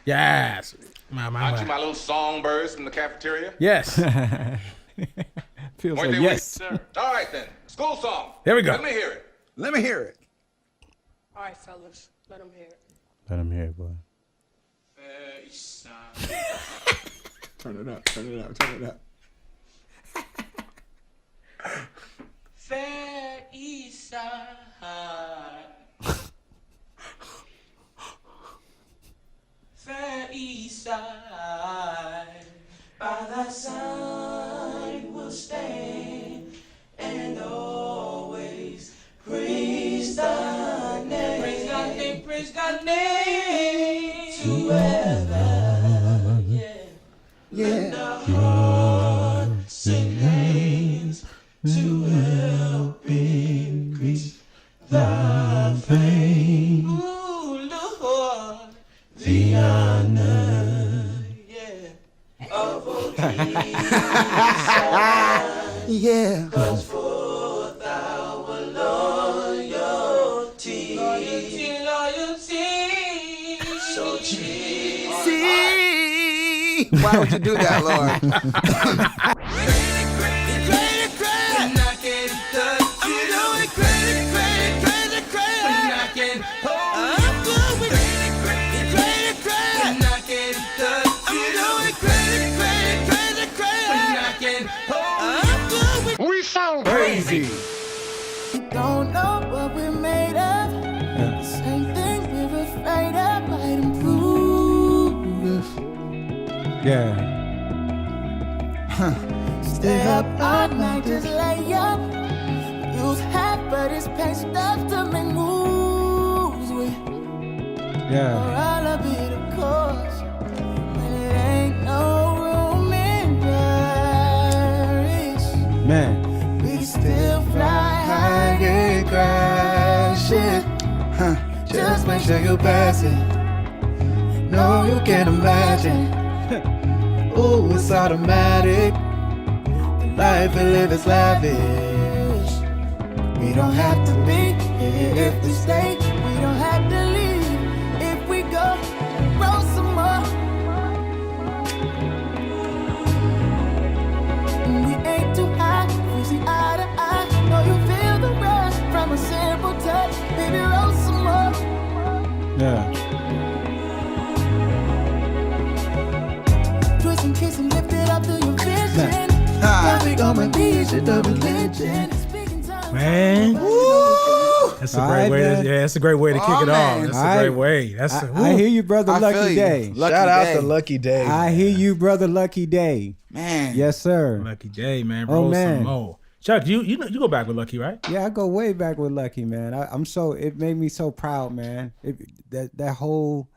Yes. Aren't you my little songbirds from the cafeteria? Yes. Feels Weren't like they yes. waiting, sir? All right then. School song. Here we go. Let me hear it. Let me hear it. All right, fellas, let them hear it. Let him hear it, boy. Turn it up, turn it up, turn it up. Fair East Side. Fair East Side. By thy side will stand and always praise thy name. Praise thy name, praise thy name. To ever, let the heart sing praise to help increase thy fame. Ooh, Lord, the honor, of Yeah. comes forth our loyalty. Loyalty. So Jesus. See? Why would you do that, Lord? We sound Crazy. Don't know what we're made of. The same thing we're afraid of might improve. Yeah. Stay up all night, just lay up. Use half, but it's pain stuff to make moves with. Yeah. Or all of it, of course. But it ain't no room in Paris. Man. We still fly high and crash it. Just make sure you pass it. No, you can't imagine. Ooh, it's automatic. The life we live is lavish. We don't have to be here if we stay. We don't have to leave if we go. Roll some more. And we ain't too high. We see eye to eye. Know you feel the rush from a simple touch. Baby, roll some more. Yeah. Twist and kiss and lift it up to your vision. Now we gonna be your double religion. Man. That's a great way. That's a great way to kick it off. That's a great way. I hear you, brother. I feel Lucky you. Day. Lucky Shout out Day. to Lucky Day. I hear you, brother. Lucky Day. Man. Yes, sir. Lucky Day, man. Oh, Roll man. some more. Chuck, you go back with Lucky, right? Yeah, I go way back with Lucky, man. It made me so proud, man. That whole,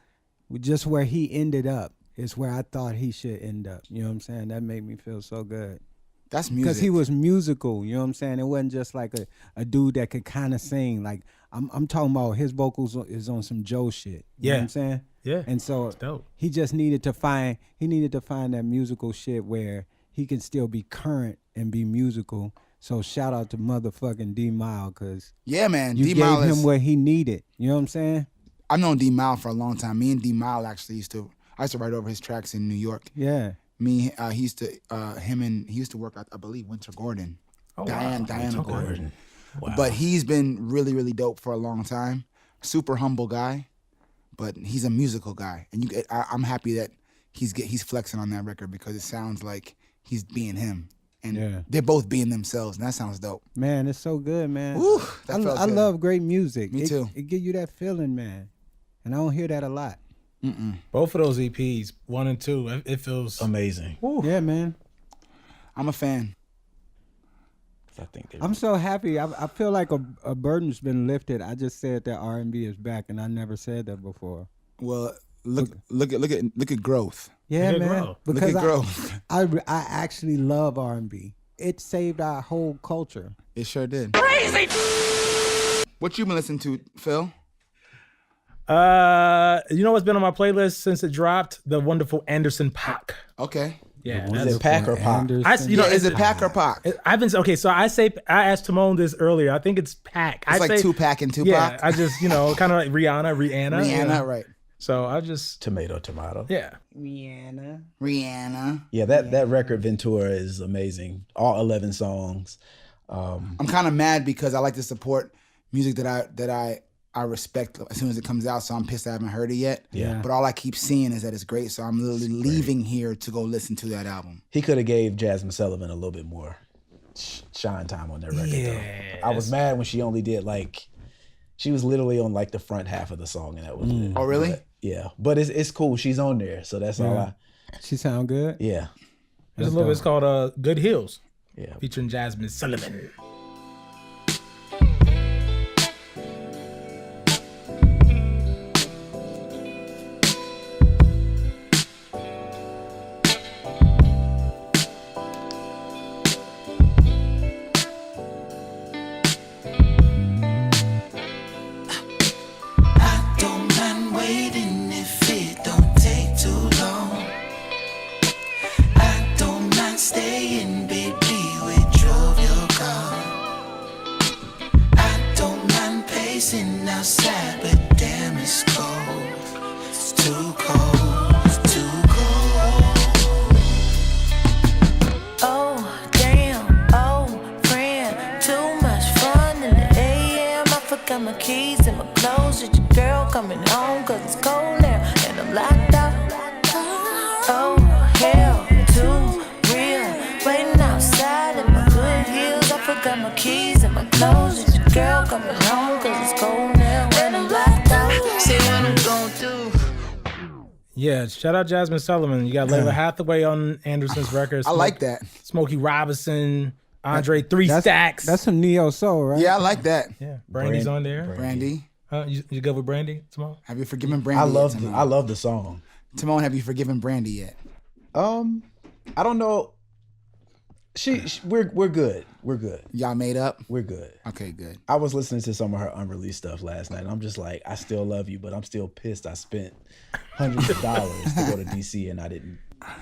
just where he ended up is where I thought he should end up. You know what I'm saying? That made me feel so good. That's music. Because he was musical, you know what I'm saying? It wasn't just like a dude that could kind of sing. Like, I'm talking about his vocals is on some Joe shit. You know what I'm saying? Yeah. And so That's dope. he just needed to find that musical shit where he can still be current and be musical. So shout out to motherfucking D-Mile, because yeah, man. you D-Mile gave is, him what he needed. You know what I'm saying? I've known D-Mile for a long time. Me and D-Mile actually I used to write over his tracks in New York. Yeah. He used to work at, I believe, Winter Gordon. Oh, Diana Winter Gordon. Wow. But he's been really, really dope for a long time. Super humble guy, but he's a musical guy. And I'm happy that he's flexing on that record because it sounds like he's being him. And they're both being themselves, and that sounds dope. Man, it's so good, man. Woo, that felt I good. love great music. Me too. It gives you that feeling, man. And I don't hear that a lot. Both of those EPs, 1 and 2, it feels amazing. Yeah, man. I'm a fan. I think I'm so happy. I feel like a burden's been lifted. I just said that R&B is back, and I never said that before. Well, look at growth. Yeah, Look at man. growth. Look Because at growth. I actually love R&B. It saved our whole culture. It sure did. Crazy. What you been listening to, Phil? You know what's been on my playlist since it dropped? The wonderful Anderson .Paak. Okay. Yeah, Is it Pac or Pop? Is it Pac or Pac? I've been okay. So I asked Tamone this earlier. I think it's Pac. It's like Tupac and Tupac. Yeah, I just kind of like Rihanna. Rihanna, right? So I just Tomato. yeah. Rihanna. Yeah, that record Ventura is amazing. All 11 songs. I'm kind of mad because I like to support music that I respect as soon as it comes out, so I'm pissed I haven't heard it yet. Yeah. But all I keep seeing is that it's great, so I'm literally leaving here to go listen to that album. He could have gave Jasmine Sullivan a little bit more shine time on that record. Yeah. Though. I was mad when she only did she was literally on like the front half of the song, and that was it. Oh, really? But, yeah, but it's cool. She's on there, so that's all She sound good. Yeah. There's a little bit. It's called Good Hills. Yeah. Featuring Jasmine Sullivan. Yeah, shout out Jasmine Sullivan. You got Layla Hathaway on Anderson's records. I like that. Smokey Robinson, Andre Three Stacks. That's some neo soul, right? Yeah, I like that. Yeah, Brandy's on there. Brandy. You go with Brandy, Timon? Have you forgiven Brandy? I love the song. Timon, have you forgiven Brandy yet? I don't know. We're good. We're good. Y'all made up? We're good. Okay, good. I was listening to some of her unreleased stuff last night, and I'm just like, I still love you, but I'm still pissed. I spent hundreds of dollars to go to DC, and I didn't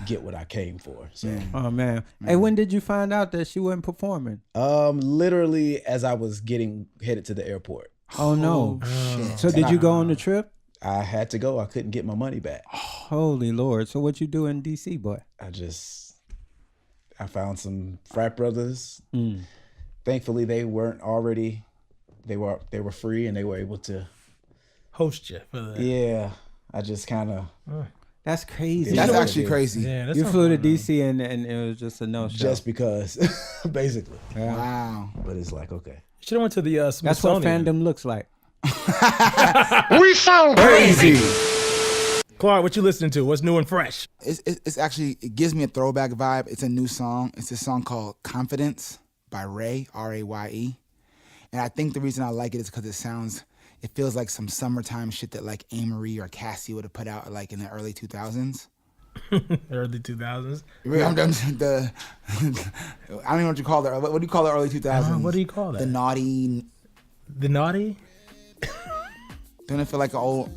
get what I came for. So, oh man. Hey, when did you find out that she wasn't performing? Literally as I was headed to the airport. Oh no. Shit. So did you go on the trip? I had to go. I couldn't get my money back. Holy Lord. So what you do in DC, boy? I found some frat brothers. Thankfully, they weren't already. They were free, and they were able to host you for that. Yeah, I just kind of. That's crazy. That's actually crazy. Yeah, you flew to DC and it was just a no-show. Just because, basically. Yeah. Wow. But it's like, okay. You should have went to the Smithsonian. That's what fandom looks like. We sound crazy. Claude, what you listening to? What's new and fresh? It's actually, it gives me a throwback vibe. It's a new song. It's a song called Confidence by Ray, R-A-Y-E. And I think the reason I like it is because it feels like some summertime shit that like Amory or Cassie would have put out like in the early 2000s. Early 2000s? I don't even know what you call it. What do you call the early 2000s? What do you call that? The naughty? Don't it feel like an old...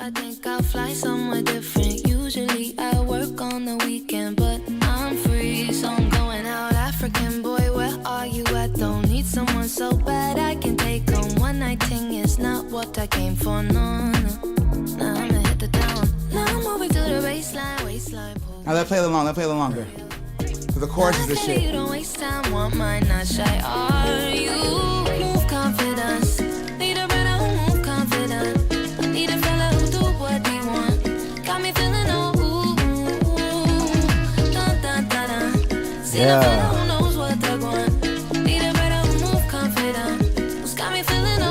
I think I'll fly somewhere different. Usually I work on the weekend, but I'm free, so I'm going out. African boy, where are you? I don't need someone so bad I can take on one night thing. It's not what I came for, no. Now I'ma hit the town. Now I'm moving to the baseline, waistline. Now let's play a little longer. So the chorus is the shit. You don't waste time, want mine, not shy. Are you? Move confidence. Need a brother who move confident. Need a fella who do what he want. Got me feeling ooh, dun dun dun dun. See a fella who knows what they want. Need a brother who move confident. Who's got me feeling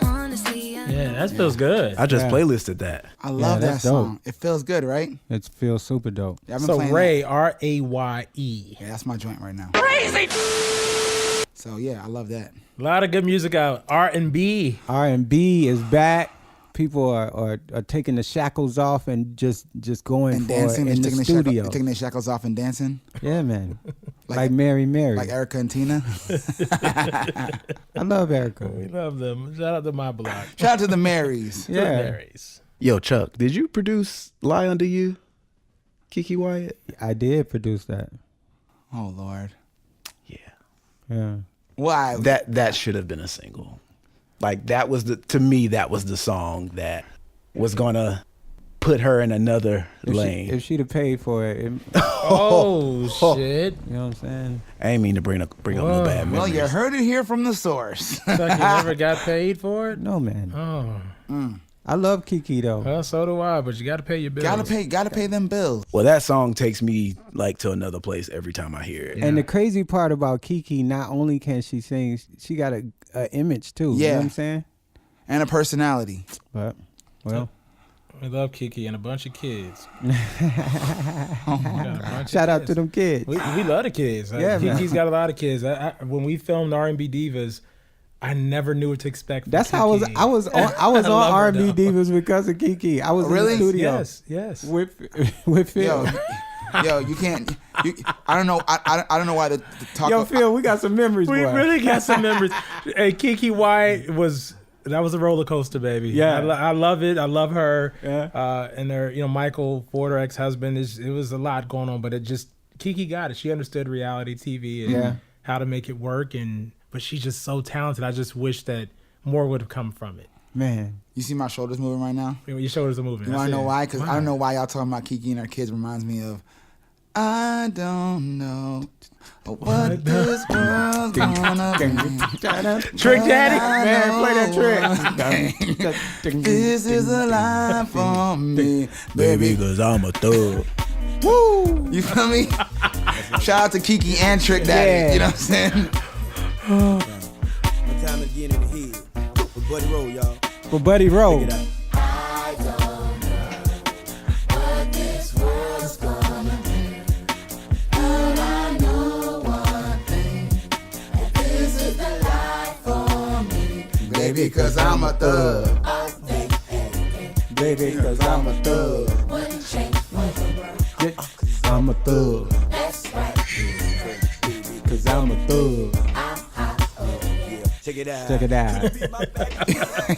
honestly. Yeah, that feels good. I just playlisted that. I love that song. It feels good, right? It feels super dope. Yeah, I've been So playing Ray, that. R-A-Y-E. Yeah, that's my joint right now. Crazy. So yeah, I love that. A lot of good music out. R&B. R&B is back. People are taking the shackles off and just going And for dancing, it in the studio. taking their shackles off and dancing. Yeah, man. like Mary. Like Erica and Tina. I love Erica. We love them. Shout out to my block. Shout out to the Marys. To Yeah. the Marys. Yo, Chuck, did you produce Lie Under You, Kiki Wyatt? I did produce that. Oh Lord. Yeah. Yeah. Why? That should have been a single. Like that was to me, that was the song that was gonna put her in another lane. If she'd have paid for it. Oh, shit. You know what I'm saying? I ain't mean to bring up no bad memories. Well, you heard it here from the source. Like you never got paid for it? No, man. Oh. I love Kiki though. Well, so do I, but you got to pay your bills. Gotta pay them bills. Well, that song takes me like to another place every time I hear it. And the crazy part about Kiki, not only can she sing, she got a image too. Yeah. You know what I'm saying? And a personality. But, well. We love Kiki and a bunch of kids. Shout out to them kids. We love the kids. Yeah, Kiki's got a lot of kids. When we filmed R&B Divas, I never knew what to expect. That's Kiki. how I was on R&B Divas because of Kiki. I was in the studio. Yes. With Phil. Yo, you can't. I don't know. I don't know why the talk. Yo, Phil, we got some memories. We boy. really got some memories. Hey, Kiki White was a roller coaster, baby. Yeah, I love it. I love her. Yeah. And her, Michael Ford, her ex-husband. It was a lot going on, but Kiki got it. She understood reality TV and how to make it work, but she's just so talented. I just wish that more would have come from it. Man, you see my shoulders moving right now? Your shoulders are moving. You want to know why? Because I don't know why y'all talking about Kiki and her kids reminds me of I don't know what this world's gonna be. Trick Daddy? Man, play that trick. This is a life for me, baby, because I'm a thug. Woo! You feel me? Shout out to Kiki and Trick Daddy. Yeah. You know what I'm saying? One time again in the head. For Buddy Roll, y'all. For Buddy Roll. Check it out. I don't know what this world's gonna be, but I know one thing, that this is the life for me. Baby, cause I'm a thug. Baby, cause I'm a thug. Wouldn't change for the world. I'm a thug. That's right. Cause I'm a thug. I'm hot. Check it out. Check it out.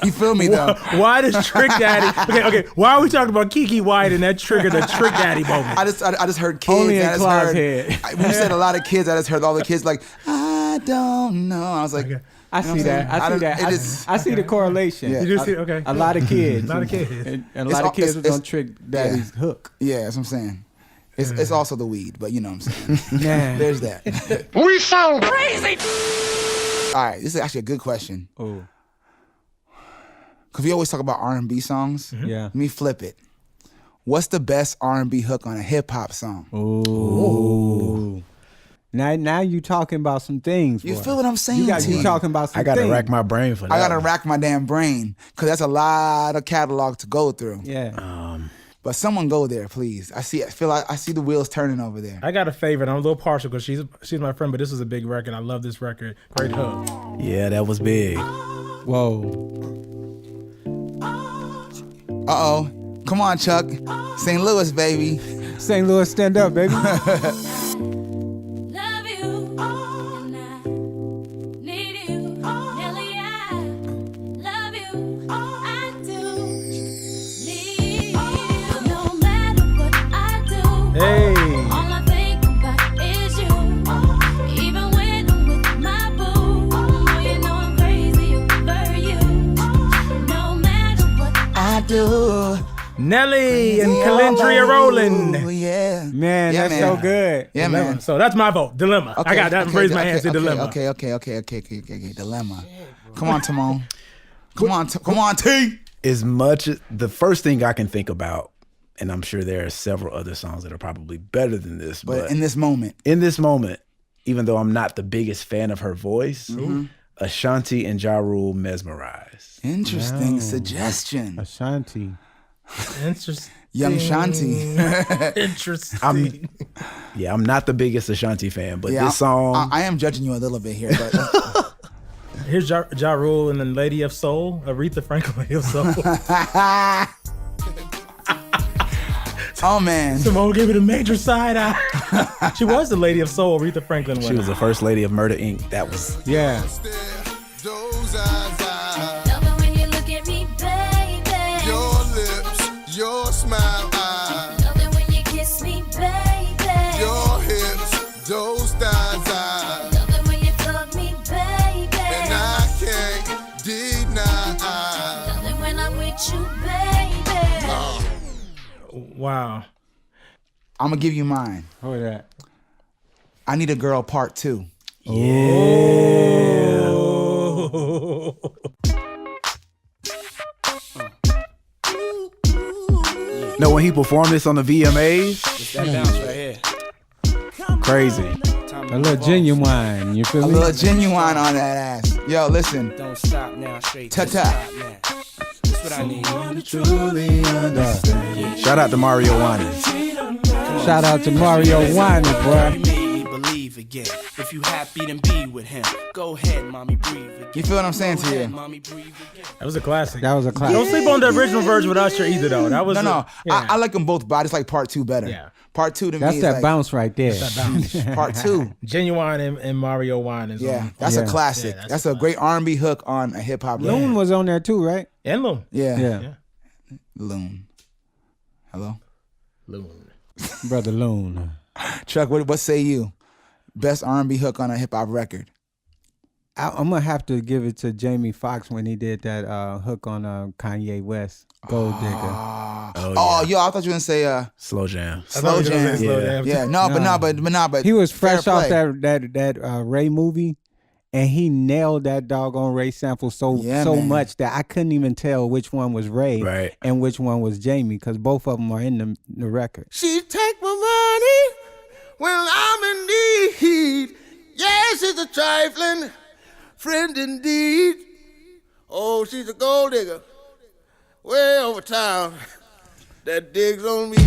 You feel me though? Why does Trick Daddy? Okay. Why are we talking about Kiki White and that triggered the Trick Daddy moment? I just heard kids. Only in I just Claude's heard, head. When you said a lot of kids, I just heard all the kids like, I don't know. I was like, I see that. I see the correlation. Yeah. Did you see? Okay. A lot of kids. A lot of kids. And a lot of kids was on Trick Daddy's hook. Yeah, that's what I'm saying. It's also the weed, but you know what I'm saying. Man. There's that. We sound crazy. All right, this is actually a good question. Oh. Because we always talk about R&B songs. Yeah. Let me flip it. What's the best R&B hook on a hip hop song? Ooh. Now you talking about some things. You boy. feel what I'm saying? You talking about some I gotta things. rack my brain for that. I gotta one. rack my damn brain because that's a lot of catalog to go through. Yeah. But someone go there, please. I see the wheels turning over there. I got a favorite. I'm a little partial because she's my friend, but this is a big record. I love this record. Great hook. Yeah, that was big. Whoa. Uh-oh. Come on, Chuck. St. Louis, baby. St. Louis, stand up, baby. Love you, and I need you, Nelly. I love you, I do need you. No matter what I do, Hey. all I think about is you. Even when I'm with my boo, oh, you know I'm crazy over you. No matter what I do. Nelly and Calendria Roland. Oh, yeah. Man, Yeah, that's man. so good. Yeah, man. So that's my vote. Dilemma. I got that. Raise my hand. Say dilemma. Okay. Dilemma. Come on, Tamone. Come on, T. As much the first thing I can think about, and I'm sure there are several other songs that are probably better than this, But in this moment, even though I'm not the biggest fan of her voice, Ashanti and Ja Rule Mesmerize. interesting suggestion. Ashanti. Interesting. Young Shanti. Interesting. I'm not the biggest Ashanti fan, but Yeah, this song, I am judging you a little bit here, but Here's ja Rule and then Lady of Soul, Aretha Franklin, Lady of Soul. oh man, Simone gave it a major side eye. She was the Lady of Soul, Aretha Franklin. she was the first lady of Murder Inc. That was Yeah. love it when you look at me, baby. Your lips, your smile, eyes, Love it when you kiss me, baby. your hips, those thighs, eyes, Love it when you fuck me, baby. and I can't deny. now. When I'm with you, baby. Wow. I'm gonna give you mine. Hold that. I Need a Girl Part 2. No, when he performed this on the VMAs, It's that bounce right here. crazy. A little genuine, you feel A me? little genuine on that ass. Yo, listen. Don't stop now, straight. Ta-ta. Don't stop now. That's what I need. Shout out to Mario Winans. Shout out to Mario Winans, You bro. made me believe again. If you happy, then be with him. Go ahead, mommy, breathe again. You feel what I'm saying to you? Mommy, breathe again. That was a classic. That was a classic. Don't sleep on the original version with Usher either, though. That was No. yeah. I like them both, but I just like Part 2 better. Yeah. Part 2 to That's me is that like bounce right there. that bounce. Part 2. Genuine and Mario Winans. Yeah, that's a classic. Yeah, that's a great R&B hook on a hip hop. Loon was on there too, right? And Loon. Yeah. Yeah. Loon. Hello? Loon. Brother Loon. Chuck, what say you? Best R&B hook on a hip hop record. I'm gonna have to give it to Jamie Foxx when he did that hook on Kanye West, Gold Digger. Oh, yo, I thought you were gonna say Slow Jam. Slow Jam. Yeah, no, but He was fair fresh off play. that Ray movie, and he nailed that doggone Ray sample so man. much that I couldn't even tell which one was Ray and which one was Jamie, because both of them are in the record. She take my money when I'm in need. Yes, she's a trifling friend indeed. Oh, she's a gold digger way over town that digs on me.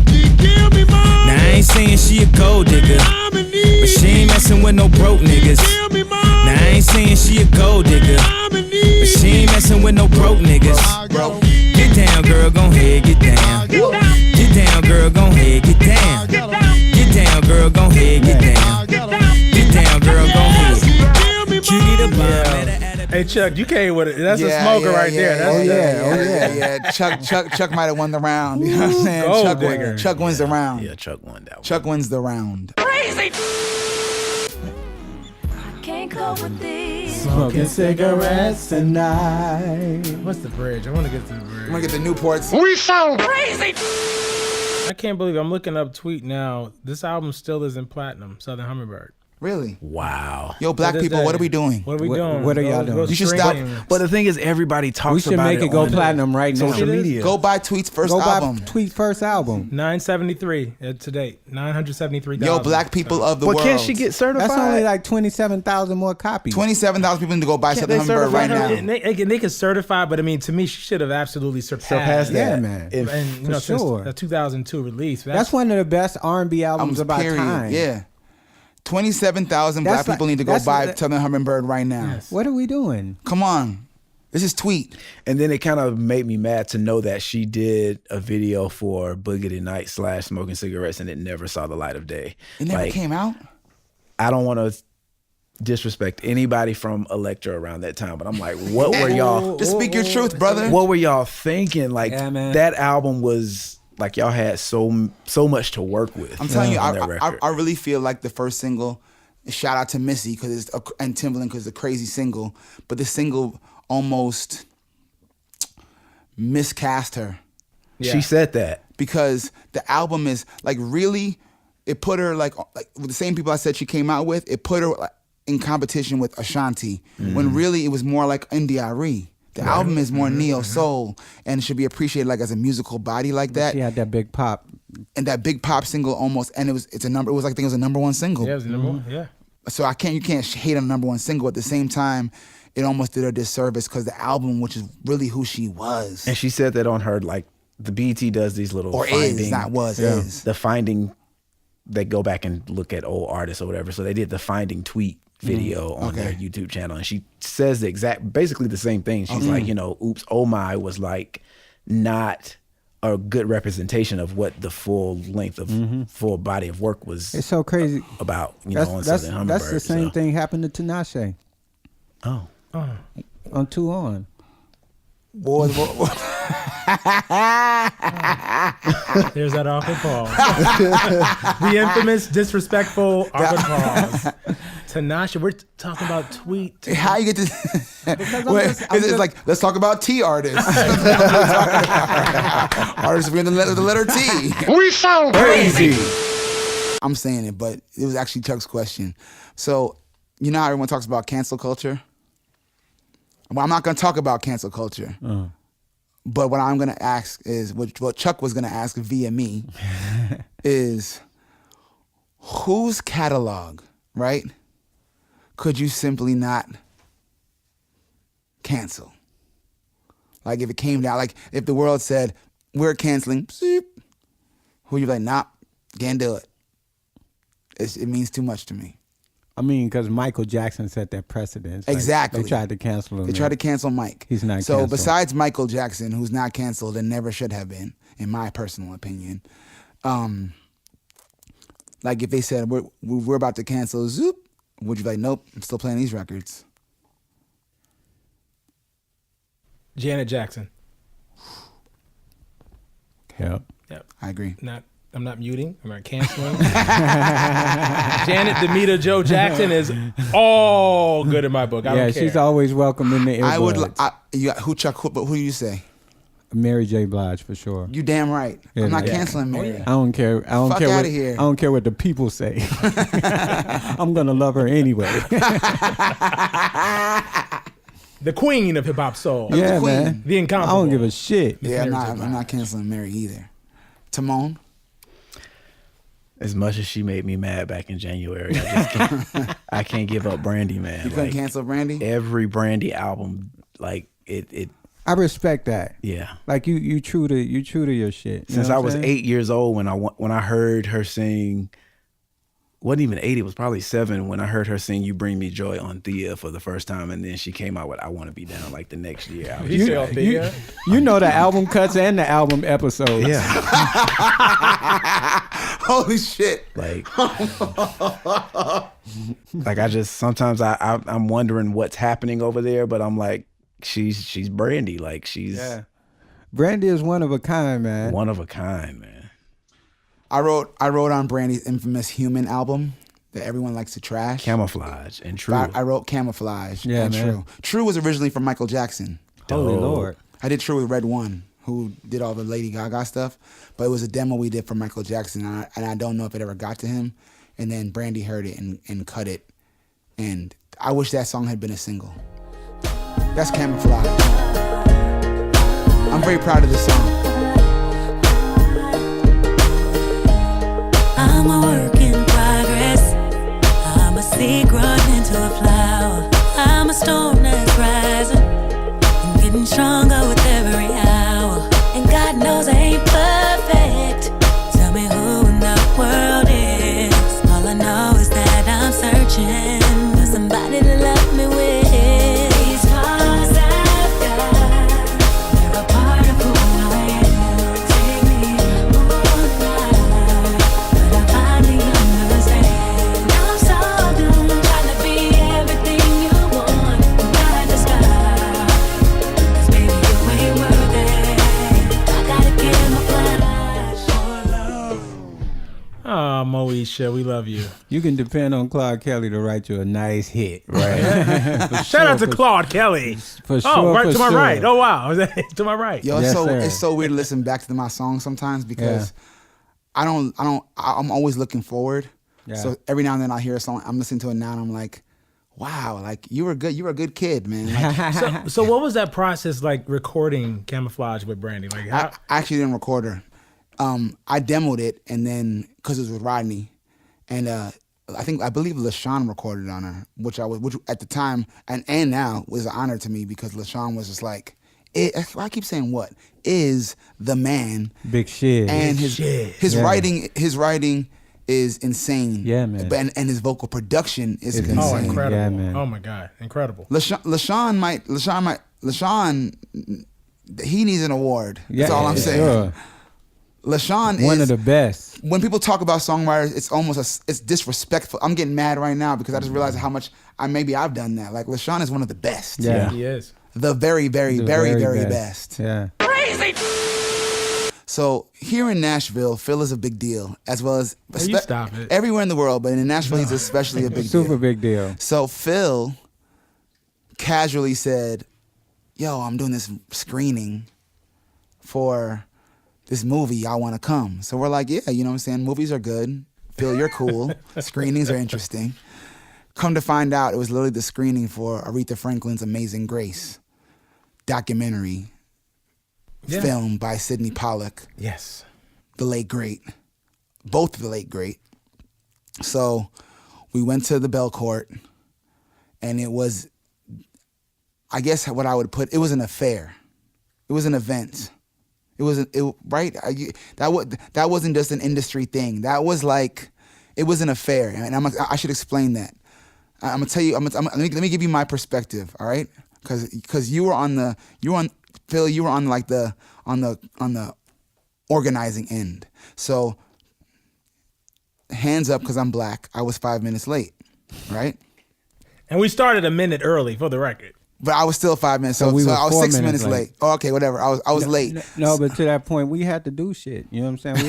She give me money. Now I ain't saying she a gold digger, but she ain't messing with no broke niggas. Now I ain't saying she a gold digger, but she ain't messing with no broke niggas. Get down, girl, gon' head, get down. Get down, girl, gon' head, get down. Get down, girl, gon' head, get down. Get down, girl, gon' head. Cutie the bomb. Hey Chuck, you came with it. That's a smoker right there. That's Chuck might have won the round. You know what I'm saying? Gold Chuck wins the round. Yeah, Chuck won that one. Chuck wins the round. Can't cope with these. Smoking cigarettes tonight. What's the bridge? I want to get to the bridge. I'm gonna get the Newports. We sound Crazy. I can't believe I'm looking up Tweet now. This album still isn't platinum. Southern Hummingbird. Really? Wow. Yo, black people, what are we doing? What are we doing? what are y'all doing? You should stop. But the thing is, everybody talks We should about make it go on platinum right now. social media. Go buy Tweet's first Go album. buy Tweet's first album. 973 to date. 973,000. Yo, black people of the But world. can't she get certified? That's only like 27,000 more copies. 27,000 people need to go buy Southern Hummingbird right now. They can certify, but I mean, to me, she should have absolutely surpassed Yeah, that. man. And you know, For sure. since the 2002 release. That's one of the best R&B albums about Period. time. Yeah. 27,000 black That's like- people need to go that's buy like- Southern Hummingbird right now. What are we doing? Come on. This is Tweet. And then it kind of made me mad to know that she did a video for Boogie Night / Smoking Cigarettes and it never saw the light of day. It never came out? I don't want to disrespect anybody from Elektra around that time, but I'm like, what were y'all? Just speak your truth, brother. What were y'all thinking? Like, Yeah, man. that album was like, y'all had so much to work with. I'm telling you, on that I record. really feel like the first single, shout out to Missy and Timbaland because it's a crazy single, but the single almost miscast her. She said that. Because the album is like really, it put her like with the same people I said she came out with, it put her like, in competition with Ashanti, when really it was more like India.Arie. The album is more neo soul and should be appreciated like as a musical body like that. She had that big pop. And that big pop single almost, and it was like I think it was a number one single. Yeah, it was the number one. Yeah. So you can't hate on a number one single. At the same time, it almost did her disservice because the album, which is really who she was. And she said that on her, like, the BET does these little Or finding. is, not was, is. The finding, they go back and look at old artists or whatever. So they did the Finding Tweet video on their YouTube channel. And she says basically the same thing. She's like, Oops, Oh My was like not a good representation of what the full length of full body of work was. It's so crazy. About, on Southern Hummingbird. That's the same thing happened to Tinashe. Oh. On 2 On. Boy. There's that awkward pause. The infamous, disrespectful awkward pause. Tanasha, we're talking about tweet. How you get to? It's like let's talk about T artists. Artists with the letter T. We sound crazy. I'm saying it, but it was actually Chuck's question. So you know how everyone talks about cancel culture? Well, I'm not going to talk about cancel culture. But what I'm going to ask is what Chuck was going to ask via me is whose catalog, right, could you simply not cancel? Like if it came down, like if the world said, we're canceling, who you like, nah, can't do it. It means too much to me. I mean, because Michael Jackson set that precedence. Exactly. They tried to cancel him. They tried to cancel Mike. He's not So canceled. besides Michael Jackson, who's not canceled and never should have been, in my personal opinion, like if they said, we're about to cancel Zoop, would you be like, nope, I'm still playing these records? Janet Jackson. Yep. I agree. I'm not muting. I'm not canceling. Janet Demita Joe Jackson is all good in my book. I don't care. She's always welcome in the earbuds. I would. Who do you say? Mary J. Blige for sure. You damn right. Yeah, I'm not yeah. canceling Mary. I don't care. Fuck outta here. I don't care what the people say. I'm gonna love her anyway. The queen of hip hop soul. Yeah, the queen. man. The incomparable. I don't give a shit. Yeah, I'm not canceling Mary either. Tamone. As much as she made me mad back in January, I can't give up Brandy, man. You couldn't cancel Brandy? Every Brandy album, like it. I respect that. Yeah. Like you true to your shit. You Since know I what was I'm saying? 8 years old when I heard her sing, wasn't even 8, it was probably 7 when I heard her sing "You Bring Me Joy" on Thea for the first time, and then she came out with "I Want to Be Down" like the next year. I was just like, You know the album cuts and the album episodes. yeah. Holy shit! Like I just sometimes I'm wondering what's happening over there, but I'm like, she's Brandy, like she's Brandy is one of a kind, man. one of a kind, man. I wrote on Brandy's infamous "Human" album that everyone likes to trash. Camouflage and True. I wrote "Camouflage" Yeah, and man. "True." "True" was originally from Michael Jackson. Holy Lord. I did "True" with Red One, who did all the Lady Gaga stuff, but it was a demo we did for Michael Jackson, and I don't know if it ever got to him. And then Brandy heard it and cut it, and I wish that song had been a single. That's "Camouflage." I'm very proud of this song. I'm a work in progress. I'm a seed growing into a flower. I'm a storm that's rising and getting stronger with every hour. And God knows I ain't perfect. Tell me who in the world is. All I know is that I'm searching for somebody to love me with. These scars I've got, they're a part of who I am. Take me on a ride, but I finally understand. I'm so done trying to be everything you want. Gotta stop, 'cause baby you ain't worth it. I gotta get my flash. Oh, Moesha, we love you. You can depend on Claude Kelly to write you a nice hit. Right. Shout out to Claude Kelly. For sure. Oh, right for to my sure. right. Oh wow, to my right. Yo, Yes, it's so weird to listen back to my songs sometimes because I'm always looking forward. Yeah. So every now and then I hear a song, I'm listening to it now and I'm like, wow, like you were a good kid, man. Like, So what was that process like recording Camouflage with Brandy? Like how? I actually didn't record her. I demoed it and then because it was with Rodney, and I believe LaShawn recorded on her, which at the time and now was an honor to me because LaShawn was just like, I keep saying what is the man, Big shit. and his writing is insane. Yeah, man. And his vocal production is It's insane. Oh, incredible! Yeah, man. Oh my God, incredible! LaShawn, he needs an award. That's all I'm saying. Sure. LaShawn is One of the best. When people talk about songwriters, it's almost it's disrespectful. I'm getting mad right now because I just realized how much I've done that. Like LaShawn is one of the best. Yeah. He is. The very, very, The very, very best. Yeah. So here in Nashville, Phil is a big deal, as well as You stop it. everywhere in the world, but in Nashville, he's especially a big deal. Super big deal. So Phil casually said, yo, I'm doing this screening for this movie. Y'all want to come? So we're like, yeah, you know what I'm saying? Movies are good. Phil, you're cool. Screenings are interesting. Come to find out, it was literally the screening for Aretha Franklin's Amazing Grace documentary film by Sidney Pollack. Yes. The late great. Both the late great. So we went to the Bell Court, and it was, I guess what I would put, it was an affair. It was an event. It was right. That wasn't just an industry thing. That was like, it was an affair, and I should explain that. I'm gonna tell you. Let me give you my perspective. All right, because you were on Phil. You were on like the organizing end. So hands up, because I'm black. I was 5 minutes late, right? And we started a minute early, for the record. But I was still 5 minutes. So I was 6 minutes late. Oh, okay, whatever. I was late. No, but to that point, we had to do shit. You know what I'm saying?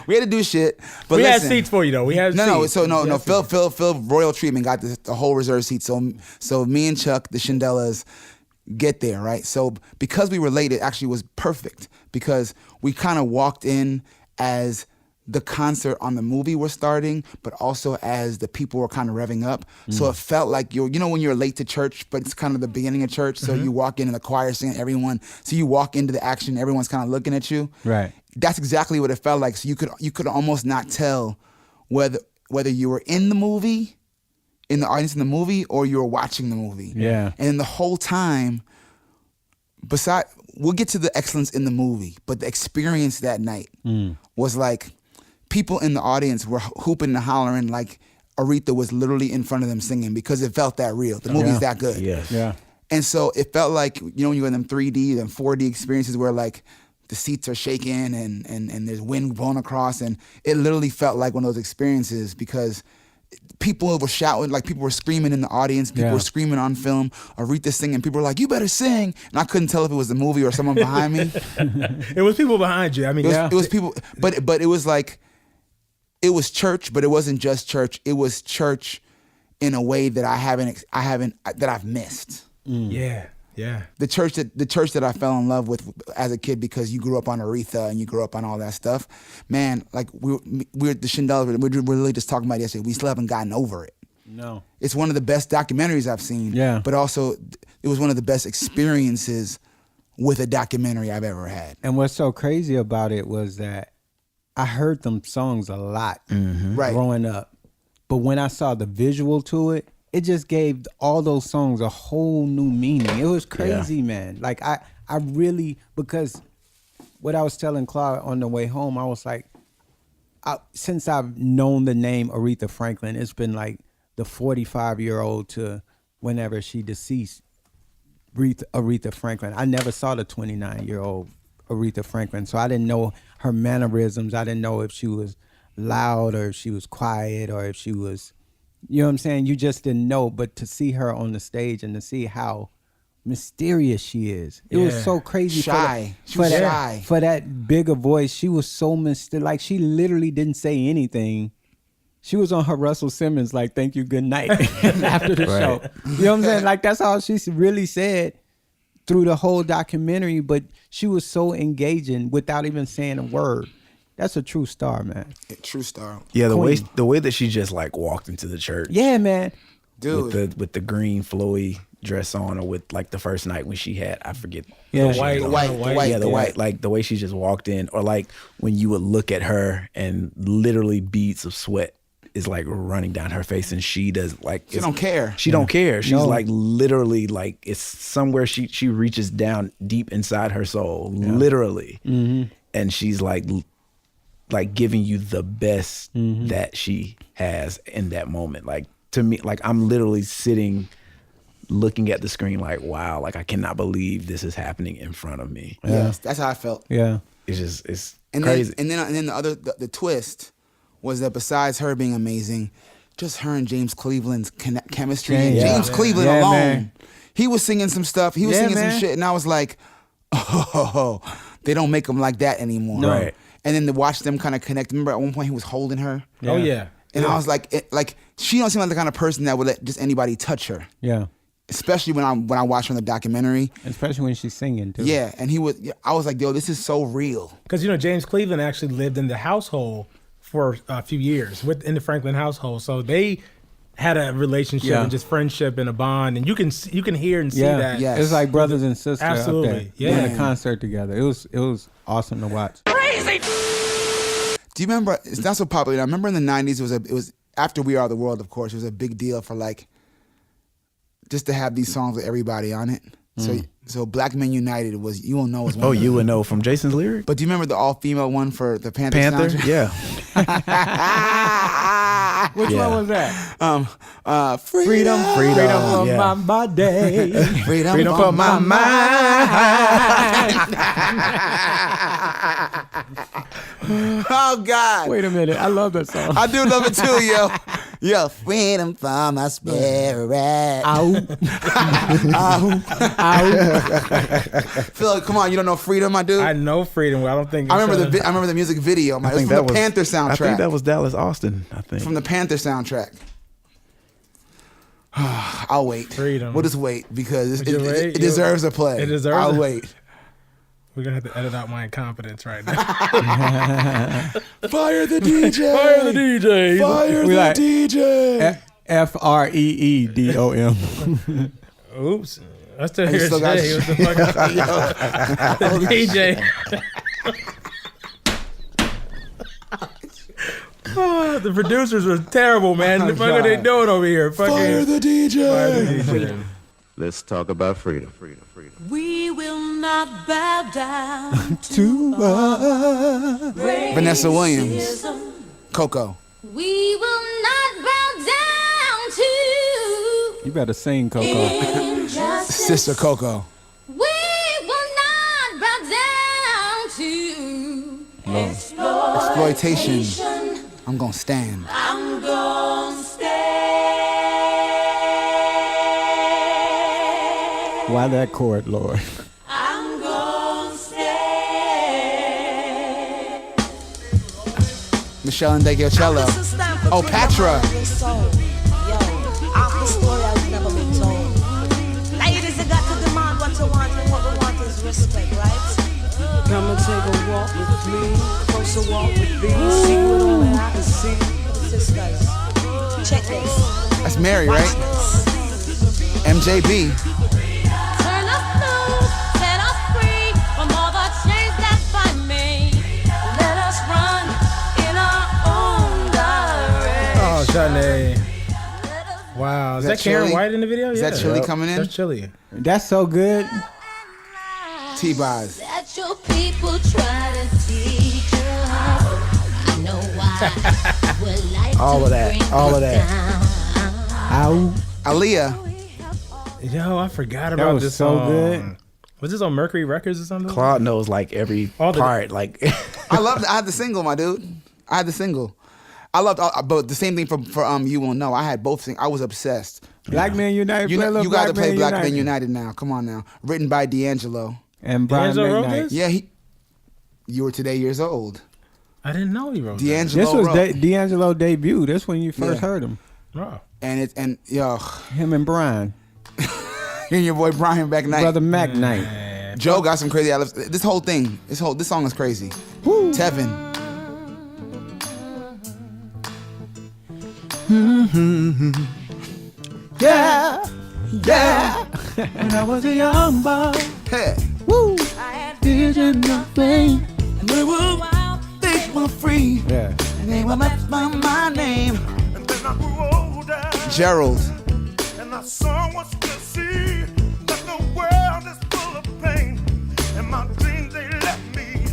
We had to do shit. But we listen, had seats for you though. We had seats. No. Phil Royal Treatment got the whole reserve seat. So me and Chuck, the Shindellas, get there, right? So because we were late, it actually was perfect because we kind of walked in as the concert on the movie was starting, but also as the people were kind of revving up. So it felt like you know when you're late to church, but it's kind of the beginning of church. So you walk in and the choir singing, everyone. So you walk into the action, everyone's kind of looking at you. Right. That's exactly what it felt like. So you could almost not tell whether you were in the movie, in the audience in the movie, or you were watching the movie. Yeah. And the whole time, we'll get to the excellence in the movie, but the experience that night was like, people in the audience were hooping and hollering like Aretha was literally in front of them singing because it felt that real. The movie's that good. Yes. Yeah. And so it felt like, you know, when you're in them 3D and 4D experiences where like the seats are shaking and there's wind blowing across, and it literally felt like one of those experiences because people were shouting, like people were screaming in the audience, people were screaming on film, Aretha singing, people were like, you better sing. And I couldn't tell if it was the movie or someone behind me. It was people behind you. I mean, it was people, but it was like, it was church, but it wasn't just church. It was church in a way that I've missed. Yeah. The church that I fell in love with as a kid because you grew up on Aretha and you grew up on all that stuff. Man, like we're the Shindellas, we were really just talking about it yesterday. We still haven't gotten over it. No. It's one of the best documentaries I've seen. Yeah. But also, it was one of the best experiences with a documentary I've ever had. And what's so crazy about it was that I heard them songs a lot growing up. But when I saw the visual to it, it just gave all those songs a whole new meaning. It was crazy, man. Like I really, because what I was telling Claude on the way home, I was like, since I've known the name Aretha Franklin, it's been like the 45-year-old to whenever she deceased, Aretha Franklin. I never saw the 29-year-old Aretha Franklin, so I didn't know her mannerisms. I didn't know if she was loud or if she was quiet or if she was, you know what I'm saying? You just didn't know. But to see her on the stage and to see how mysterious she is, it was so crazy. Shy. She was shy. For that bigger voice, she was so mysterious. Like she literally didn't say anything. She was on her Russell Simmons, like, thank you, good night, after the show. You know what I'm saying? Like, that's all she really said through the whole documentary, but she was so engaging without even saying a word. That's a true star, man. True star. Yeah, the way that she just like walked into the church. Yeah, man. Dude. With the green flowy dress on, or with like the first night when she had, I forget. Yeah, the white. Like the way she just walked in, or like when you would look at her and literally beads of sweat is like running down her face, and she does like, she don't care. She don't care. She's like literally like it's somewhere she reaches down deep inside her soul, literally, and she's like giving you the best that she has in that moment. Like to me, like I'm literally sitting looking at the screen like, wow, like I cannot believe this is happening in front of me. Yes, that's how I felt. Yeah, it's and crazy. Then the twist was that besides her being amazing, just her and James Cleveland's chemistry. Yeah. James Cleveland alone, man. he was singing some stuff. He was singing man. some shit, and I was like, Oh, they don't make them like that anymore. No. Right. And then to watch them kind of connect. Remember at one point he was holding her. Oh yeah. And I was like she don't seem like the kind of person that would let just anybody touch her. Yeah. Especially when I watched her in the documentary. Especially when she's singing too. Yeah, and I was like, yo, this is so real. Because James Cleveland actually lived in the household for a few years in the Franklin household, so they had a relationship and just friendship and a bond, and you can hear and see that. Yes. It's like brothers and sisters. Absolutely, yeah. Doing a concert together. It was awesome to watch. Crazy. Do you remember? It's not so popular. I remember in the '90s. It was after We Are the World. Of course, it was a big deal for like just to have these songs with everybody on it. So Black Men United was You Will Know was one. Oh, You Will Know from Jason's lyric. But do you remember the all-female one for the Panther? Soundtrack? Yeah. Which one was that? Freedom for yeah. my body. Freedom for my mind. Oh God! Wait a minute, I love that song. I do love it too, yo. Yo, freedom for my spirit. Ow. Phil, come on, you don't know Freedom, my dude? I know Freedom. I don't think I remember the music video. It was from the Panther soundtrack. I think that was Dallas Austin. I think from the Panther soundtrack. I'll wait. Freedom. We'll just wait because Would you wait? it deserves a play. It deserves I'll it. wait. We're gonna have to edit out my incompetence right now. Fire the DJ. Fire the DJ. Fire the DJ. FREEDOM. Oops. I still You hear still got Jay. What the fuck? The DJ. Oh, the producers were terrible, man. The fuck are they doing over here? Fire the DJ. Fire the DJ. Let's talk about freedom. We will not bow down To Vanessa Williams. Coco. We will not bow down to You better sing, Coco. injustice. Sister Coco. We will not bow down to Exploitation. I'm gonna stand. I'm gonna stay. Why that chord, Lord? I'm gonna stay. Michelle and Cello. Oh, Patra. Yo, I'm the story I've never been told. Ladies, you got to demand what you want, and what we want is respect, right? Come and take a walk with me, closer walk with me, see what all that I can see. What's this, guys? Check this. That's Mary, right? MJB. turn us loose, set us free from all the chains that bind me. Let us run in our own direction. Oh, Shanae. Wow. Is that Karen Chili? White in the video? Is that Chili coming in? That's Chili. That's so good. T-Boz. That your people try to teach us. I know why. Would like All to of that. bring All of us that. down. Ow. Aaliyah. Yo, I forgot That about was this so song. good. Was this on Mercury Records or something? Claude knows like every All the- part. Like I had the single, my dude. I had the single. I loved, but the same thing for You Won't Know. I had both things. I was obsessed. Black Man United. You play got to play Black United. Men United now. Come on now. Written by D'Angelo. And Brian D'Angelo wrote McKnight. this? Yeah, you were today years old. I didn't know he wrote D'Angelo This was wrote. D'Angelo debut. That's when you first Yeah. heard him. that. Wow. And yo, Him and Brian. and your boy Brian McKnight. Brother McKnight. Joe got some crazy outlets. This whole thing, this song is crazy. Woo. Tevin. Yeah. Yeah. When I was a young boy. Hey. Woo. Vision nothing. They were wild, they were free. Yeah. They were my name. And then I grew older. Gerald. And I saw what's to see. That the world is full of pain. And my dreams, they left me.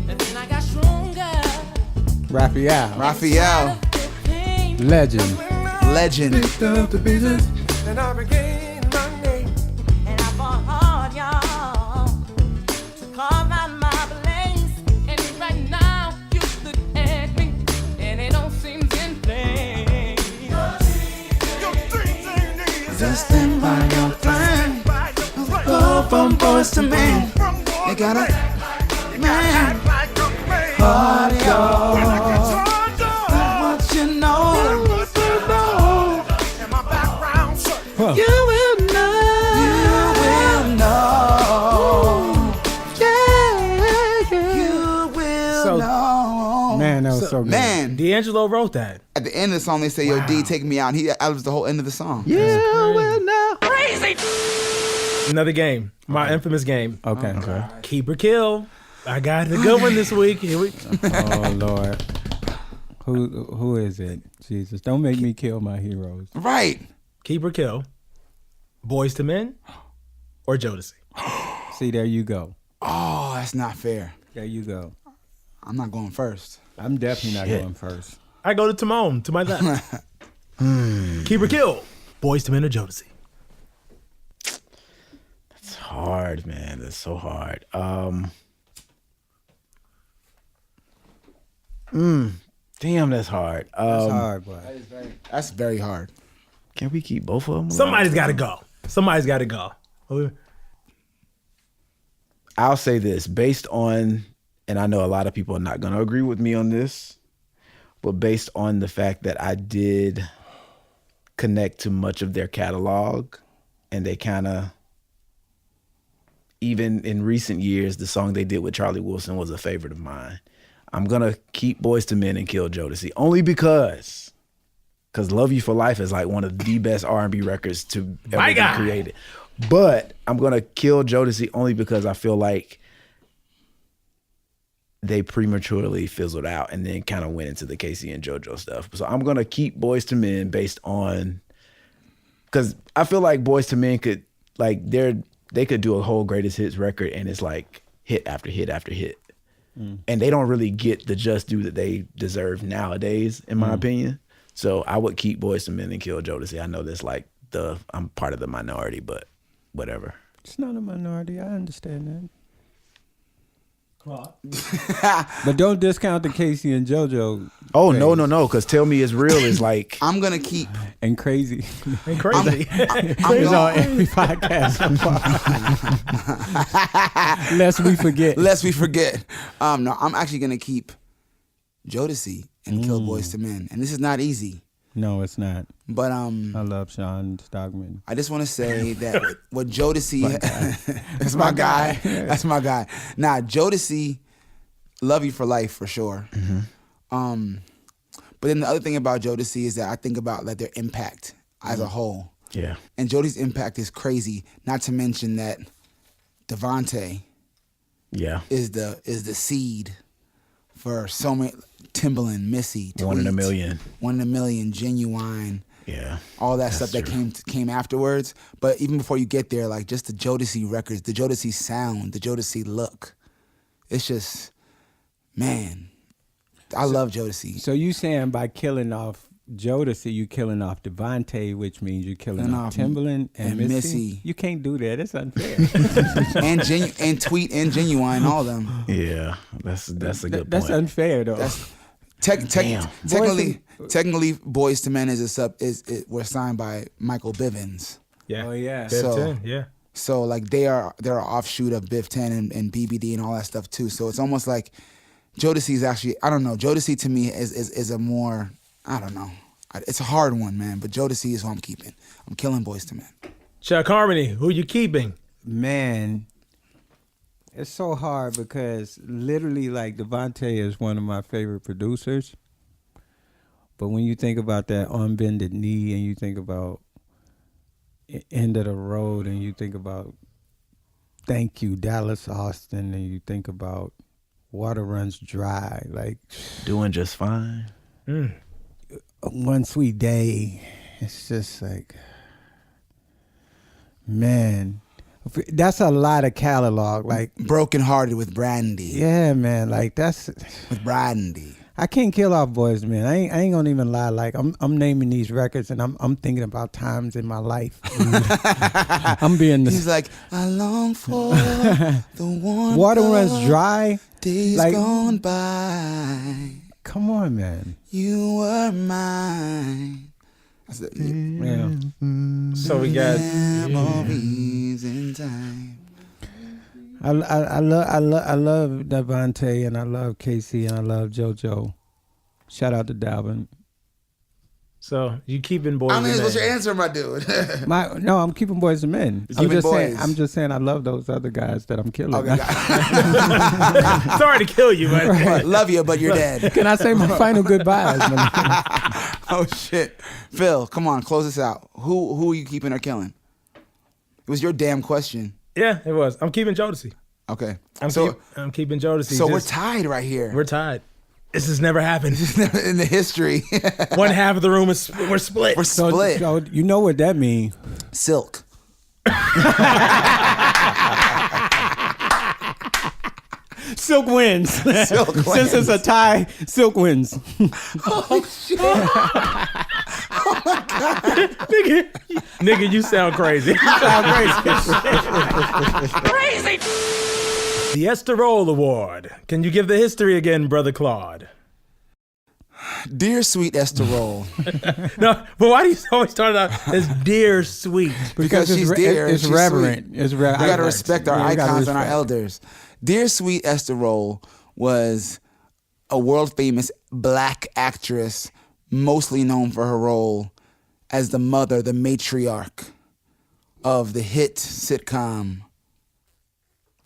And then I got stronger. Raphael. Legend. Legend. Up the business. And I regained my name. And I fought hard, y'all, to carve out my place. And right now, you look at me, and it don't seem in vain. Your dreams ain't easy. Just stand by your plan. By your plan. Go from boys to men. From boy They got a man heart, y'all. What you know, you will know. You will know. Yeah, you will know. Man, that was so good. Man, D'Angelo wrote that. at the end of the song, they say, "Yo, D, take me out." That was the whole end of the song. You will know. Another game. My infamous game. Okay. Keep or kill. I got the good one this week. Here we Oh Lord. Who is it? Jesus, don't make me kill my heroes. Right. Keep or kill. Boys to Men or Jodeci. See, there you go. Oh, that's not fair. There you go. I'm not going first. I'm definitely not going first. I go to Tamone to my left. Keep or kill. Boys to Men or Jodeci. It's hard, man. That's so hard. Damn, that's hard. That's hard, boy. That's very hard. Can we keep both of them? Somebody's got to go. Somebody's got to go. I'll say this based on, and I know a lot of people are not going to agree with me on this, but based on the fact that I did connect to much of their catalog, and they kind of, even in recent years, the song they did with Charlie Wilson was a favorite of mine. I'm going to keep Boys to Men and kill Jodeci, only because Love You for Life is like one of the best R&B records to ever be created. But I'm going to kill Jodeci only because I feel like they prematurely fizzled out and then kind of went into the Casey and JoJo stuff. So I'm going to keep Boys to Men based on, because I feel like Boys to Men could, like, they could do a whole greatest hits record and it's like hit after hit after hit. And they don't really get the just due that they deserve nowadays, in my opinion. So I would keep Boys to Men and kill Jodeci. I know that's like I'm part of the minority, but whatever. It's not a minority. I understand that. But don't discount the Casey and JoJo. Oh, no, because Tell Me It's Real is like... I'm going to keep... And Crazy. And Crazy. It's on every podcast. Lest we forget. No, I'm actually going to keep Jodeci and kill Boys to Men. And this is not easy. No, it's not. But I love Sean Stockman. I just want to say that what Jodeci, that's my guy. That's my guy. Nah, Jodeci, Love You for Life for sure. But then the other thing about Jodeci is that I think about like their impact as a whole. Yeah. And Jodeci's impact is crazy. Not to mention that Devontae, is the seed for so many. Timbaland, Missy, Tweet, 1 in a Million. 1 in a Million, Genuine. Yeah. All that stuff that came afterwards. But even before you get there, like just the Jodeci records, the Jodeci sound, the Jodeci look. It's just, man, I love Jodeci. So you saying by killing off Jodeci, you killing off Devontae, which means you're killing off Timbaland and Missy. You can't do that. It's unfair. and Tweet and Genuine, all of them. Yeah, that's a good point. That's unfair though. Technically, Boys to Men we're signed by Michael Bivins. Yeah. Oh yeah. Biv 10, yeah. So like they're an offshoot of Biv 10 and BBD and all that stuff too. So it's almost like Jodeci is actually, I don't know. Jodeci to me is a more, I don't know. It's a hard one, man. But Jodeci is who I'm keeping. I'm killing Boys to Men. Chuck Harmony, who you keeping? Man, it's so hard because literally like Devontae is one of my favorite producers. But when you think about that Unbended Knee and you think about End of the Road and you think about Thank You, Dallas Austin, and you think about Water Runs Dry, like Doing Just Fine. One Sweet Day. It's just like, man, that's a lot of catalog. Like Broken Hearted with Brandy. Yeah, man. Like that's with Brandy. I can't kill off Boys, man. I ain't gonna even lie. Like I'm naming these records and I'm thinking about times in my life. I'm being He's like, I long for the warm Water Runs Dry. Days like, gone by. Come on, man. You were mine. Yeah. So we got memories in time. I love Devontae and I love Casey and I love JoJo. Shout out to Dalvin. So you keeping boys? I mean, and what's your men. answer, my dude? No, I'm keeping boys and men. I'm just saying I love those other guys that I'm killing. Okay, Sorry to kill you, but love you, but you're dead. Can I say my final goodbyes? Oh shit, Phil, come on, close this out. Who are you keeping or killing? It was your damn question. Yeah, it was. I'm keeping Jodeci. Okay, I'm keeping Jodeci. So we're tied right here. We're tied. This has never happened in the history. One half of the room is we're split. We're split. So you know what that means? Silk. Silk wins. Silk wins. Since it's a tie, Silk wins. Oh shit! Oh my god, nigga, you sound crazy. Crazy. The Esther Rolle Award. Can you give the history again, Brother Claude? Dear sweet Esther Rolle. No, but why do you always start out as dear sweet? Because she's dear. It's she's reverent. Sweet. It's reverent. We gotta respect our icons and our respect. elders. Dear sweet Esther Rolle was a world famous black actress, mostly known for her role as the mother, the matriarch of the hit sitcom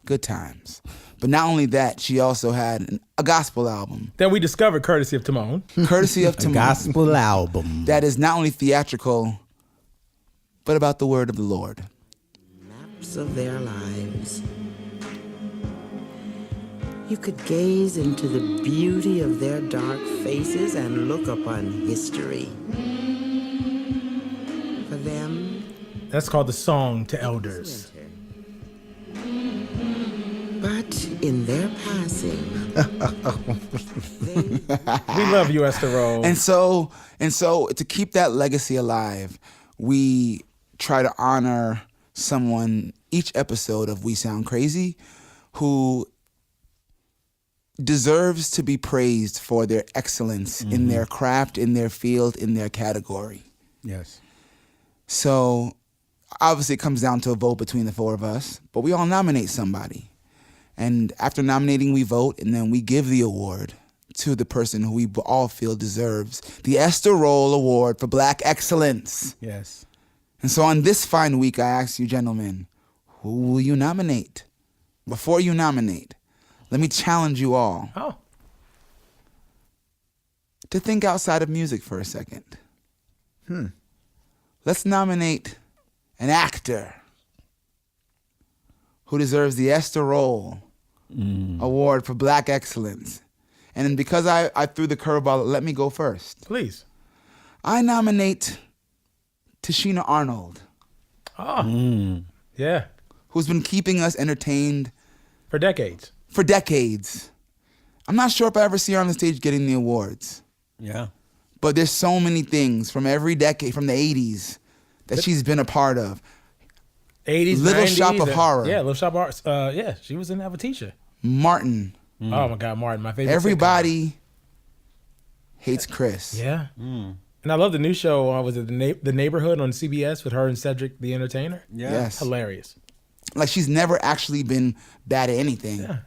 Good Times. But not only that, she also had a gospel album. That we discovered courtesy of Tamone. Courtesy of Tamone. A gospel album. That is not only theatrical, but about the word of the Lord. Maps of their lives. You could gaze into the beauty of their dark faces and look upon history. For them, That's called the Song to Elders. but in their passing, We love you, Esther Rolle. And so to keep that legacy alive, we try to honor someone each episode of We Sound Crazy who deserves to be praised for their excellence in their craft, in their field, in their category. Yes. So obviously it comes down to a vote between the four of us, but we all nominate somebody. And after nominating, we vote, and then we give the award to the person who we all feel deserves the Esther Rolle Award for Black Excellence. Yes. And so on this fine week, I ask you, gentlemen, who will you nominate? Before you nominate, let me challenge you all to think outside of music for a second. Let's nominate an actor who deserves the Esther Rolle Award for Black Excellence. And because I threw the curveball, let me go first. Please. I nominate Tichina Arnold. Yeah. Who's been keeping us entertained For decades. For decades. I'm not sure if I ever see her on the stage getting the awards. Yeah. But there's so many things from every decade, from the 80s, that she's been a part of. 80s, Little 90s, Shop of Horror. Yeah, Little Shop of Horror. Yeah, she was in Avatisha. Martin. Oh my God, Martin, my favorite. Everybody hates Chris. Yeah. And I love the new show. Was it the Neighborhood on CBS with her and Cedric the Entertainer? Yeah. Yes. Hilarious. Like she's never actually been bad at anything. Yeah.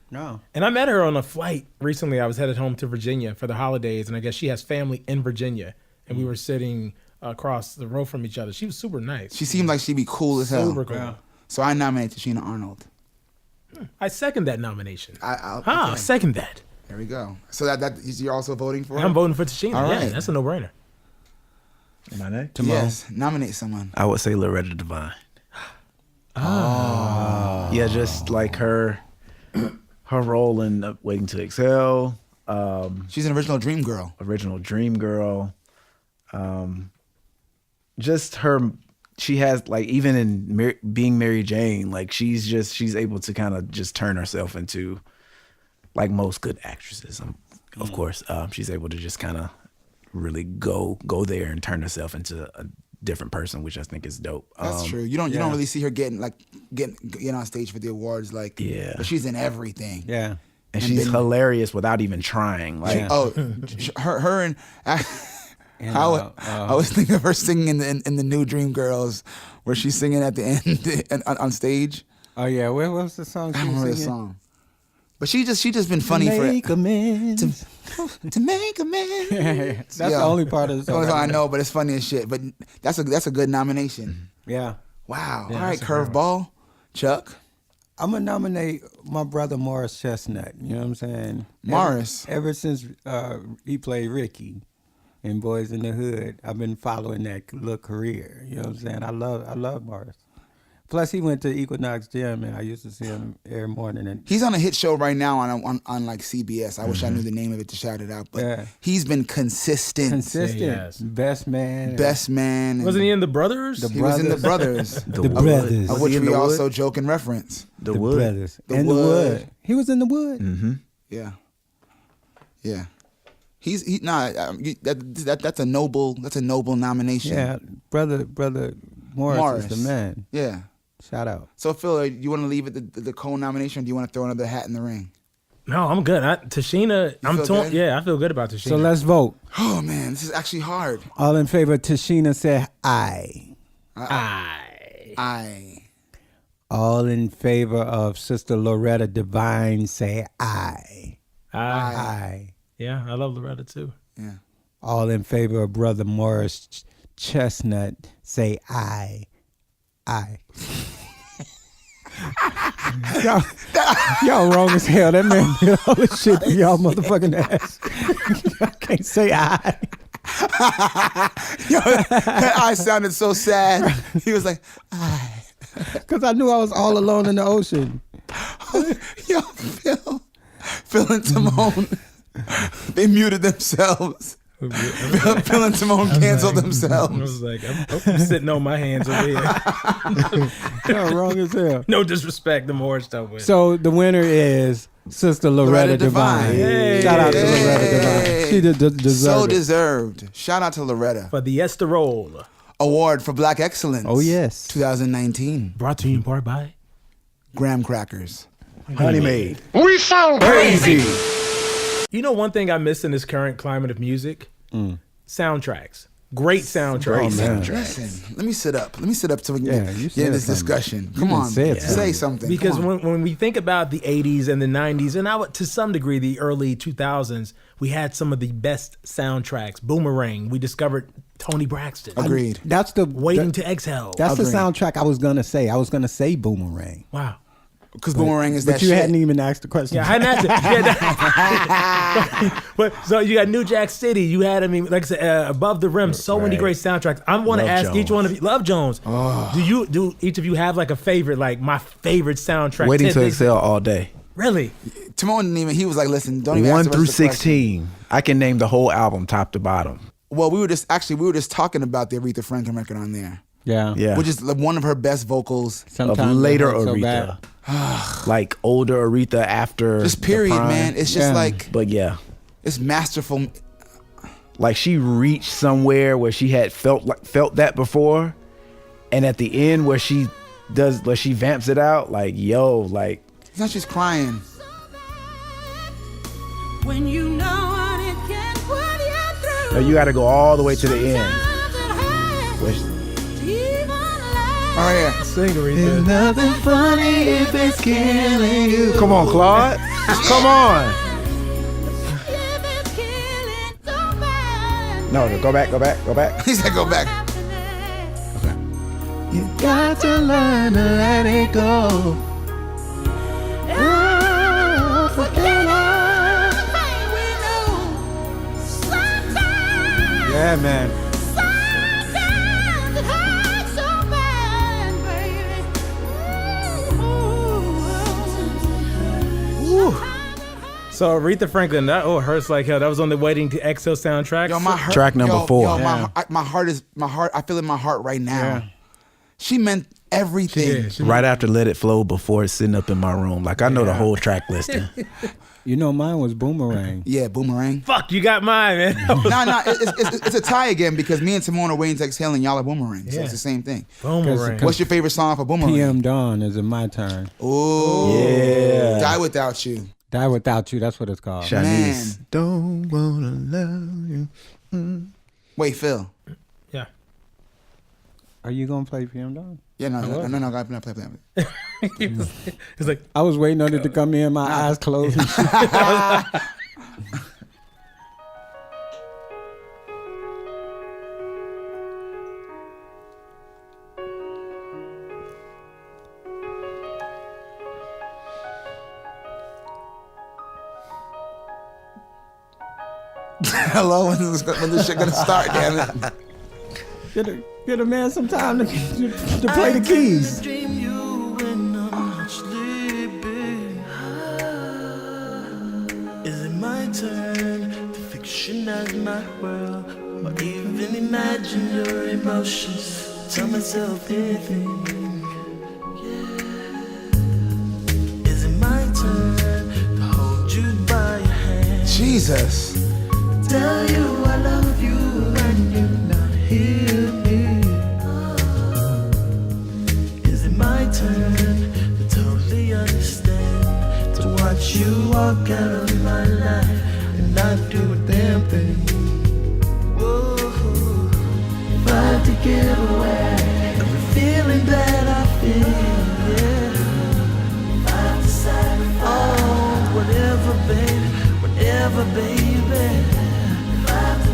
No. And I met her on a flight recently. I was headed home to Virginia for the holidays, and I guess she has family in Virginia. And we were sitting across the road from each other. She was super nice. She seemed like she'd be cool as hell. Super cool. Yeah. So I nominate Tichina Arnold. I second that nomination. Okay. Second that. There we go. So that you're also voting for her? I'm voting for Tichina. All Yeah, right. that's a no-brainer. Am I next? Yes, nominate someone. I would say Loretta Devine. Yeah, just like her role in Waiting to Exhale. She's an original Dream Girl. Just her, she has like, even in being Mary Jane, like she's able to kind of just turn herself into, like most good actresses, of course, she's able to just kind of really go there and turn herself into a different person, which I think is dope. That's true. You don't really see her getting on stage for the awards, like, yeah. But she's in everything. Yeah. And she's hilarious without even trying. Like, her and I was thinking of her singing in the new Dream Girls, where she's singing at the end on stage. Oh yeah, what was the song? I She don't was remember the singing? song. But she just been funny to for make amends. to make amends. That's the only part of the That's the only song. song I know, but it's funny as shit. But that's a good nomination. Yeah. Wow. Yeah, All right, that's a good one. curveball, Chuck. I'm gonna nominate my brother Morris Chestnut. You know what I'm saying? Morris. Ever since he played Ricky in Boys in the Hood, I've been following that little career. You know what I'm saying? I love Morris. Plus, he went to Equinox Gym, and I used to see him every morning. And He's on a hit show right now on like CBS. I wish I knew the name of it to shout it out, but Yeah. he's been consistent. Yes. Best man. Best man. and Wasn't he in the Brothers? He was in the Brothers. The Brothers. Of Was which he in we The Wood? also joke and reference. The The Wood. Brothers. The and Wood. The Wood. He was in The Wood. Mm-hmm. Yeah. Yeah. That's a noble nomination. Yeah, brother Morris is the man. Yeah. Shout out. So Phil, you want to leave it the co-nomination? Or do you want to throw another hat in the ring? No, I'm good. Tashina, I'm feel torn. good? Yeah, I feel good about Tashina. So let's vote. Oh man, this is actually hard. All in favor of Tashina say aye. I. All in favor of Sister Loretta Devine say aye. Aye. Yeah, I love Loretta too. Yeah. All in favor of Brother Morris Chestnut say aye. Aye. y'all wrong as hell. That man did all this shit to y'all motherfucking ass. Y'all can't say aye. Yo, that eye sounded so sad. He was like, "Aye," because I knew I was all alone in the ocean. Yo, Phil and Tamone, they muted themselves. Phil and Tamone canceled themselves. I was like, I'm sitting on my hands over here. Y'all wrong as hell. No disrespect, the more stuff with. So the winner is Sister Loretta Devine. Yay. Shout out to Loretta Devine. She deserved So it. deserved. Shout out to Loretta. For the Esther Rolle Award for Black Excellence. Oh yes. 2019. Brought to you in part by Graham Crackers. Honey Maid. We sound crazy. You know one thing I miss in this current climate of music? Soundtracks. Great soundtracks. Listen, let me sit up. So we can get in said this something. discussion. You Come done on. said Say something. Because Come on. when we think about the 80s and the 90s, and to some degree the early 2000s, we had some of the best soundtracks. Boomerang. We discovered Tony Braxton. Agreed. That's the Waiting to Exhale. That's the Agreed. soundtrack I was gonna say. I was gonna say Boomerang. Wow. Because Boomerang is that But you shit. hadn't even asked the question. Yeah, I hadn't asked it. But so you got New Jack City. You had, like I said, Above the Rim. So many great soundtracks. I want to Love ask each Jones. one of you. Love Jones. Do each of you have like a favorite? Like my favorite soundtrack. Waiting 10 to things- Excel all day. Really? Timon didn't even. He was like, "Listen, don't even." 1 ask the through rest of the question. 16. I can name the whole album top to bottom. Well, we were just talking about the Aretha Franklin record on there, Yeah. Yeah. which is like one of her best vocals. Sometimes of it later hurts so Aretha. bad. Like older Aretha after. Just the period, prime. man. It's just Yeah. like But yeah. it's masterful. Like she reached somewhere where she had felt that before, and at the end where she vamps it out, like like It's not just crying. When you know what it can put you through. you got to go all the way to the end. Where she- Oh yeah. Sing Aretha. Nothing funny if it's killing you. Come on, Claude. Come on. No, go back. He said, "Go back." You got to learn to let it go. Yeah, man. So Aretha Franklin, that hurts like hell. That was on the Waiting to Exhale soundtrack. Yo, my heart. Track number 4. Yo, Yeah. my heart is my heart. I feel it in my heart right now. She meant everything. Right after Let It Flow, before it's sitting up in my room. Like I know the whole track listing. You know mine was Boomerang. Yeah, Boomerang. Fuck, you got mine, man. No, it's a tie again because me and Timon are waiting to exhale and y'all are Boomerang. So Yeah. it's the same thing. Boomerang. What's your favorite song for Boomerang? PM Dawn is it my turn. Ooh. Yeah. Die Without You. Die Without You, that's what it's called. Shanice. Don't wanna love you. Wait, Phil. Yeah. Are you gonna play PM Dawn? Yeah, no, play. He's like, I was waiting on it to come in, my eyes closed. And shit. Hello, when this shit gonna start, damn it. Get a man some time to play the keys. Dream you when I'm not sleeping. Is it my turn to fictionize my world, or even imagine your emotions? Tell myself anything. Yeah. Is it my turn to hold you by your hand? Jesus. Tell you I love you and you're not hear me. Is it my turn to totally understand, to watch you walk out of my life and not do a damn thing? Whoa, if I had to give away every feeling that I feel, yeah. If I have to sacrifice, oh, whatever, baby, whatever, baby.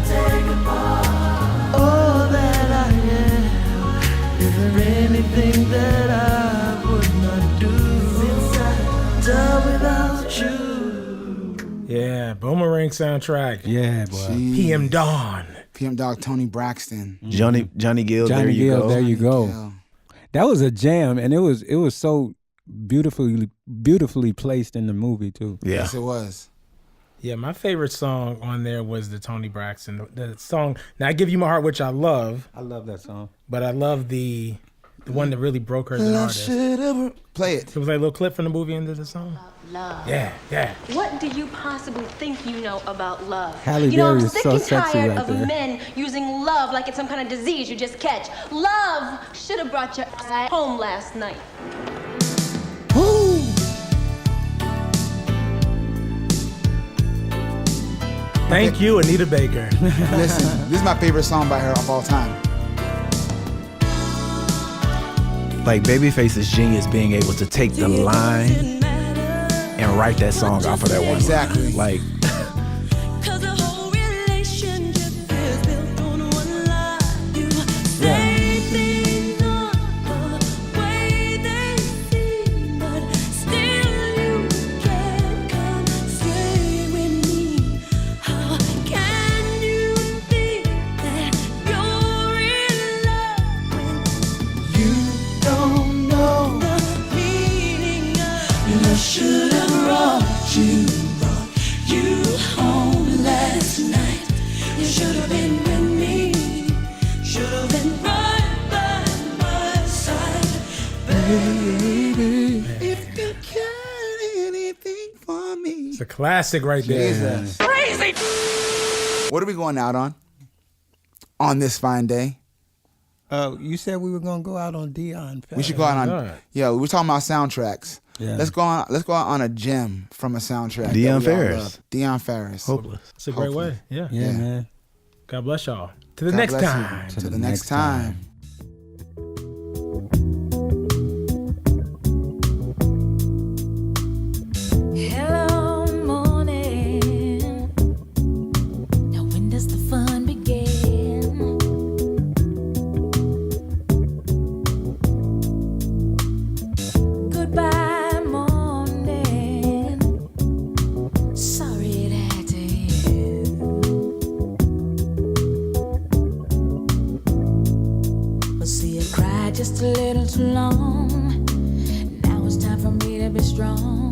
Take apart all that I am. Is there anything that I would not do since I done without you? Yeah, Boomerang soundtrack. Yeah, boy. PM Dawn. PM Dog, Tony Braxton. Johnny Gill, Johnny there you Gill, go. there you go. Gill. That was a jam, and it was so beautifully placed in the movie too. Yeah. Yes, it was. Yeah, my favorite song on there was the Tony Braxton. The song, now I Give You My Heart, which I love. I love that song. But I love the one that really broke her as an artist. Play it. It was like a little clip from the movie into the song. Love. Yeah. What do you possibly think you know about love? Halle You know, I'm Berry is sick so and sexy tired right of there. men using love like it's some kind of disease you just catch. Love should have brought your ass home last night. Woo! Thank you, Anita Baker. Listen, this is my favorite song by her of all time. Like Babyface's genius being able to take the line and write that song off of that one. Exactly. Like, Cause the whole relationship is built on one lie. You say things not the way they seem, but still you can't come straight with me. How can you think that you're in love when you don't know the meaning of love? Should have brought you home last night. You should have been with me. Should have been right by my side, baby. If you got anything for me. It's a classic right there. Jesus. Crazy. What are we going out on this fine day? You said we were gonna go out on Dion. We should go out on. Yeah, we were talking about soundtracks. Yeah. Let's go out on a gem from a soundtrack. Dion that we all Ferris. love. Dion Ferris. Hopeless. It's a great Hopefully. way. Yeah. Yeah, man. God bless y'all. To the God next bless you. time. To the next time. Hello, morning. Now when does the fun begin? Goodbye, morning. Sorry it had to end. Well, see, I cried just a little too long. Now it's time for me to be strong.